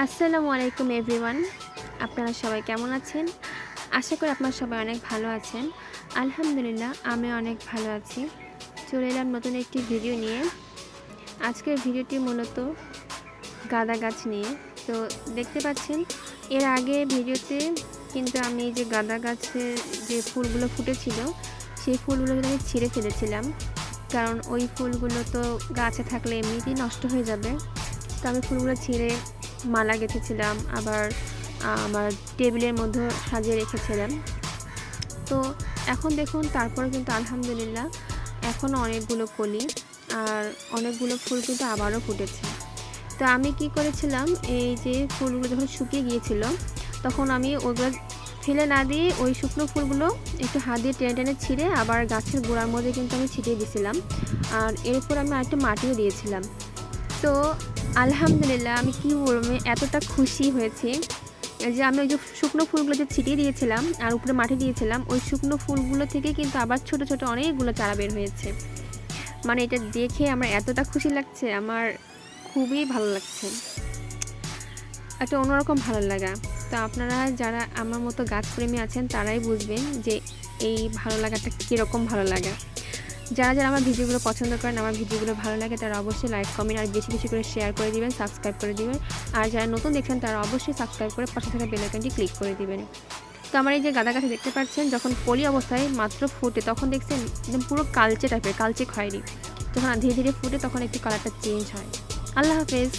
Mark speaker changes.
Speaker 1: আসসালামু আলাইকুম এভরিওয়ান। আপনারা সবাই কেমন আছেন? আশা করি আপনারা সবাই অনেক ভালো আছেন। আলহামদুলিল্লাহ আমি অনেক ভালো আছি। চলে এলাম নতুন একটি ভিডিও নিয়ে। আজকের ভিডিওটি মূলত গাঁদা গাছ নিয়ে। তো দেখতে পাচ্ছেন এর আগে ভিডিওতে কিন্তু আমি যে গাঁদা গাছের যে ফুলগুলো ফুটেছিল সেই ফুলগুলো কিন্তু আমি ছিঁড়ে ফেলেছিলাম, কারণ ওই ফুলগুলো তো গাছে থাকলে এমনিতেই নষ্ট হয়ে যাবে। তো আমি ফুলগুলো ছিঁড়ে মালা গেঁথেছিলাম, আবার আমার টেবিলের মধ্যে সাজিয়ে রেখেছিলাম। তো এখন দেখুন তারপরে কিন্তু আলহামদুলিল্লাহ এখনও অনেকগুলো কলি আর অনেকগুলো ফুল কিন্তু আবারও ফুটেছে। তো আমি কি করেছিলাম, এই যে ফুলগুলো যখন শুকিয়ে গিয়েছিল তখন আমি ওগুলো ফেলে না দিয়ে ওই শুকনো ফুলগুলো একটু হাত দিয়ে টেনে টেনে ছিঁড়ে আবার গাছের গোড়ার মধ্যে কিন্তু আমি ছিটিয়ে দিয়েছিলাম, আর এর উপর আমি আরেকটু মাটিও দিয়েছিলাম। তো আলহামদুলিল্লাহ আমি কি বলবো, আমি এতটা খুশি হয়েছি যে আমি ওই যে শুকনো ফুলগুলো যে ছিটিয়ে দিয়েছিলাম আর উপরে মাটি দিয়েছিলাম, ওই শুকনো ফুলগুলো থেকে কিন্তু আবার ছোট ছোট অনেকগুলো চারা বের হয়েছে। মানে এটা দেখে আমার এতটা খুশি লাগছে, আমার খুবই ভালো লাগছে, একটা অন্যরকম ভালো লাগা। তো আপনারা যারা আমার মতো গাছপ্রেমী আছেন তারাই বুঝবেন যে এই ভালো লাগাটা কীরকম ভালো লাগা। যারা যারা আমার ভিডিওগুলো পছন্দ করেন, আমার ভিডিওগুলো ভালো লাগে, তারা অবশ্যই লাইক কমেন্ট আর বেশি বেশি করে শেয়ার করে দিবেন, সাবস্ক্রাইব করে দিবেন। আর যারা নতুন দেখছেন তারা অবশ্যই সাবস্ক্রাইব করে পাশে থাকা বেল আইকনটি ক্লিক করে দিবেন। তো আমার এই যে গাঁদা গাছে দেখতে পাচ্ছেন যখন কলি অবস্থায় মাত্র ফুটে তখন দেখছেন একদম পুরো কালচে টাইপের, কালচে খয়েরি। যখন ধীরে ধীরে ফুটে তখন একটু কালারটা চেঞ্জ হয়। আল্লাহ হাফেজ।